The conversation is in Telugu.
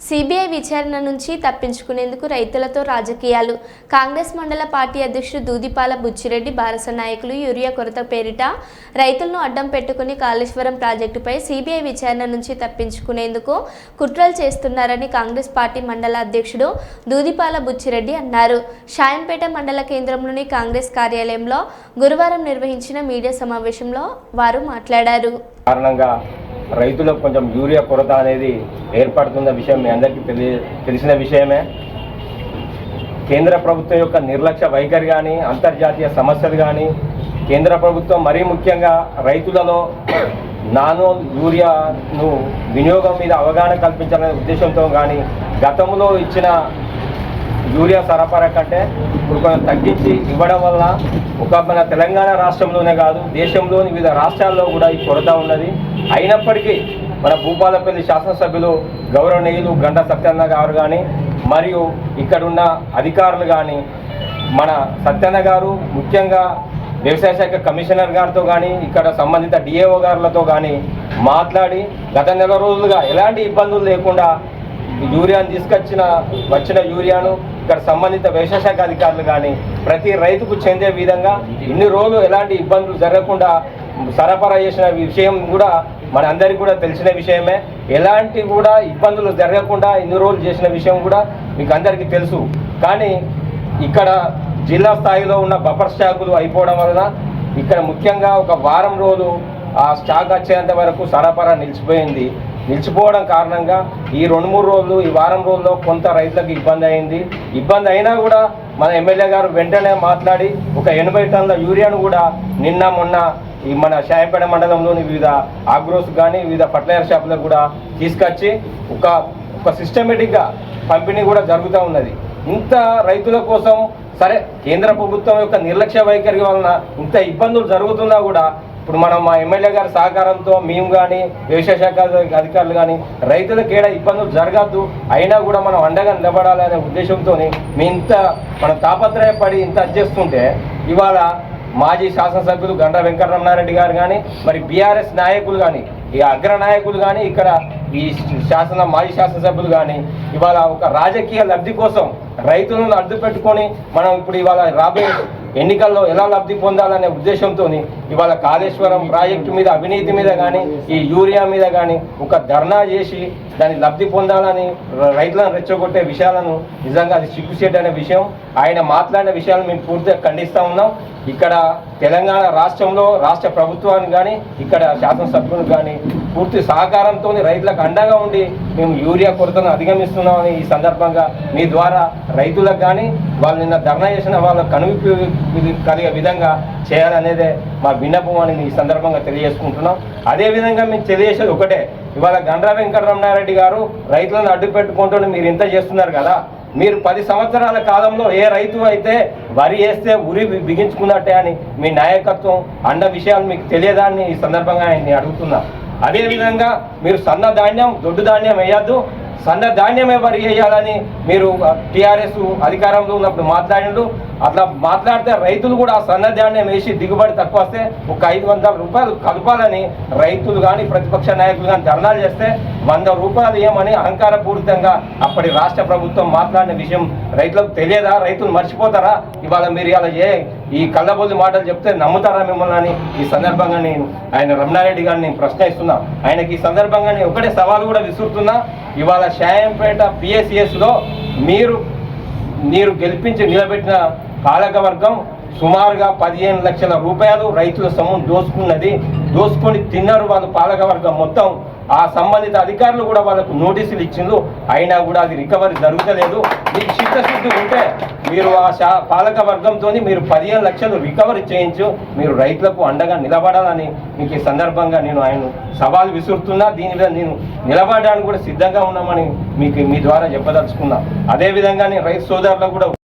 సిబిఐ విచారణ నుంచి తప్పించుకునేందుకు రైతులతో రాజకీయాలు. కాంగ్రెస్ మండల పార్టీ అధ్యక్షుడు దూదిపాల బుచ్చిరెడ్డి బారస నాయకులు యూరియా కొరత పేరిట రైతులను అడ్డం పెట్టుకుని కాళేశ్వరం ప్రాజెక్టుపై సిబిఐ విచారణ నుంచి తప్పించుకునేందుకు కుట్రలు చేస్తున్నారని కాంగ్రెస్ పార్టీ మండల అధ్యక్షుడు దూదిపాల బుచ్చిరెడ్డి అన్నారు. షాయంపేట మండల కేంద్రంలోని కాంగ్రెస్ కార్యాలయంలో గురువారం నిర్వహించిన మీడియా సమావేశంలో వారు మాట్లాడారు. రైతులకు కొంచెం యూరియా కొరత అనేది ఏర్పడుతున్న విషయం మీ అందరికీ తెలిసిన విషయమే. కేంద్ర ప్రభుత్వం యొక్క నిర్లక్ష్య వైఖరి కానీ, అంతర్జాతీయ సమస్యలు కానీ, కేంద్ర ప్రభుత్వం మరీ ముఖ్యంగా రైతులలో నానో యూరియాను వినియోగం మీద అవగాహన కల్పించాలనే ఉద్దేశంతో కానీ గతంలో ఇచ్చిన యూరియా సరఫరా కంటే ఇప్పుడు కొంచెం తగ్గించి ఇవ్వడం వల్ల మన తెలంగాణ రాష్ట్రంలోనే కాదు దేశంలోని వివిధ రాష్ట్రాల్లో కూడా ఈ కొరత ఉన్నది. అయినప్పటికీ మన భూపాలపల్లి శాసనసభ్యులు గౌరవనీయులు గంట సత్యన్న గారు కానీ మరియు ఇక్కడున్న అధికారులు కానీ మన సత్యన్న గారు ముఖ్యంగా వ్యవసాయ శాఖ కమిషనర్ గారితో కానీ ఇక్కడ సంబంధిత డిఏఓ గారులతో కానీ మాట్లాడి గత నెల రోజులుగా ఎలాంటి ఇబ్బందులు లేకుండా యూరియాను వచ్చిన యూరియాను ఇక్కడ సంబంధిత వ్యవసాయ శాఖ అధికారులు కానీ ప్రతి రైతుకు చెందే విధంగా ఇన్ని రోజులు ఎలాంటి ఇబ్బందులు జరగకుండా సరఫరా చేసిన విషయం కూడా మన అందరికీ కూడా తెలిసిన విషయమే. ఎలాంటి కూడా ఇబ్బందులు జరగకుండా ఇన్ని రోజులు చేసిన విషయం కూడా మీకు అందరికీ తెలుసు. కానీ ఇక్కడ జిల్లా స్థాయిలో ఉన్న బఫర్ స్టాకులు అయిపోవడం వలన ఇక్కడ ముఖ్యంగా ఒక వారం రోజులు ఆ స్టాక్ వచ్చేంత వరకు సరఫరా నిలిచిపోవడం కారణంగా ఈ 2-3 రోజులు ఈ వారం రోజుల్లో కొంత రైతులకు ఇబ్బంది అయింది. ఇబ్బంది అయినా కూడా మన ఎమ్మెల్యే గారు వెంటనే మాట్లాడి ఒక 80 టన్నుల యూరియాను కూడా నిన్న మొన్న ఈ మన షాయంపేట మండలంలోని వివిధ ఆగ్రోస్ కానీ వివిధ ఫర్టిలైజర్ షాపులకు కూడా తీసుకొచ్చి ఒక సిస్టమేటిక్గా పంపిణీ కూడా జరుగుతూ ఉన్నది. ఇంత రైతుల కోసం సరే కేంద్ర ప్రభుత్వం యొక్క నిర్లక్ష్య వైఖరి వలన ఇంత ఇబ్బందులు జరుగుతున్నా కూడా ఇప్పుడు మనం మా ఎమ్మెల్యే గారి సహకారంతో మేము కానీ వ్యవసాయ శాఖ అధికారులు కానీ రైతులకు ఏడా ఇబ్బందులు జరగద్దు అయినా కూడా మనం అండగా నిలబడాలనే ఉద్దేశంతో మనం తాపత్రయపడి ఇంత చేస్తుంటే ఇవాళ మాజీ శాసనసభ్యులు గండ్ర వెంకటరమణారెడ్డి గారు కానీ మరి బీఆర్ఎస్ నాయకులు కానీ ఈ అగ్ర నాయకులు కానీ ఇక్కడ ఈ మాజీ శాసనసభ్యులు కానీ ఇవాళ ఒక రాజకీయ లబ్ధి కోసం రైతులను అడ్డు పెట్టుకొని మనం ఇప్పుడు ఇవాళ రాబోయే ఎన్నికల్లో ఎలా లబ్ధి పొందాలనే ఉద్దేశంతో ఇవాళ కాళేశ్వరం ప్రాజెక్టు మీద అవినీతి మీద కానీ ఈ యూరియా మీద కానీ ఒక ధర్నా చేసి దాన్ని లబ్ధి పొందాలని రైతులను రెచ్చగొట్టే విషయాలను నిజంగా అది సిగ్గుచేటు అనే విషయం. ఆయన మాట్లాడిన విషయాలను మేము పూర్తిగా ఖండిస్తూ ఉన్నాం. ఇక్కడ తెలంగాణ రాష్ట్రంలో రాష్ట్ర ప్రభుత్వానికి కానీ ఇక్కడ శాసనసభ్యులకు కానీ పూర్తి సహకారంతో రైతులకు అండగా ఉండి మేము యూరియా కొరతను అధిగమిస్తున్నామని ఈ సందర్భంగా మీ ద్వారా రైతులకు కానీ వాళ్ళు నిన్న ధర్నా చేసిన వాళ్ళ కనువిప్పు కలిగే విధంగా చేయాలనేదే మా విన్నపం అని ఈ సందర్భంగా తెలియజేసుకుంటున్నాం. అదేవిధంగా మేము తెలియజేసేది ఒకటే, ఇవాళ గండ్ర వెంకటరమణారెడ్డి గారు రైతులను అడ్డు పెట్టుకుంటూ మీరు ఇంత చేస్తున్నారు కదా, మీరు 10 సంవత్సరాల కాలంలో ఏ రైతు అయితే వరి వేస్తే ఉరి బిగించుకున్నట్టే అని మీ నాయకత్వం అన్న విషయాలు మీకు తెలియదాన్ని ఈ సందర్భంగా ఆయన్ని అడుగుతున్నా. అదేవిధంగా మీరు సన్న ధాన్యం దొడ్డు ధాన్యం వేయద్దు, సన్న ధాన్యమే వరి వేయాలని మీరు టీఆర్ఎస్ అధికారంలో ఉన్నప్పుడు మాట్లాడిండు. అట్లా మాట్లాడితే రైతులు కూడా ఆ సన్న ధాన్యం వేసి దిగుబడి తక్కువ వస్తే ఒక 500 రూపాయలు కలపాలని రైతులు కానీ ప్రతిపక్ష నాయకులు కానీ ధర్నాలు చేస్తే 100 రూపాయలు ఇవ్వమని అహంకారపూరితంగా అప్పటి రాష్ట్ర ప్రభుత్వం మాట్లాడిన విషయం రైతులకు తెలియదా? రైతులు మర్చిపోతారా? ఇవాళ మీరు ఇలా ఈ కళ్ళబొల్లి మాటలు చెప్తే నమ్ముతారా మిమ్మల్ని అని ఈ సందర్భంగా ఆయన రమణారెడ్డి గారిని ప్రశ్నిస్తున్నా. ఆయనకి ఈ సందర్భంగా ఒకటే సవాల్ కూడా విసురుతున్నా. ఇవాళ షాయంపేట PSCSలో మీరు గెలిపించి నిలబెట్టిన పాలకవర్గం సుమారుగా 15 లక్షల రూపాయలు రైతుల సొమ్మును దోసుకొని తిన్నారు వాళ్ళు. పాలకవర్గం మొత్తం ఆ సంబంధిత అధికారులు కూడా వాళ్ళకు నోటీసులు ఇచ్చిండ్రు, అయినా కూడా అది రికవరీ జరుగుతలేదు. మీకు చిత్తశుద్ధి ఉంటే మీరు ఆ పాలక వర్గంతో మీరు 15 లక్షలు రికవరీ చేయించు, మీరు రైతులకు అండగా నిలబడాలని మీకు ఈ సందర్భంగా నేను ఆయన సవాల్ విసురుతున్నా. దీని మీద నేను నిలబడడానికి కూడా సిద్ధంగా ఉన్నామని మీ ద్వారా చెప్పదలుచుకున్నా. అదేవిధంగా నేను రైతు సోదరులకు కూడా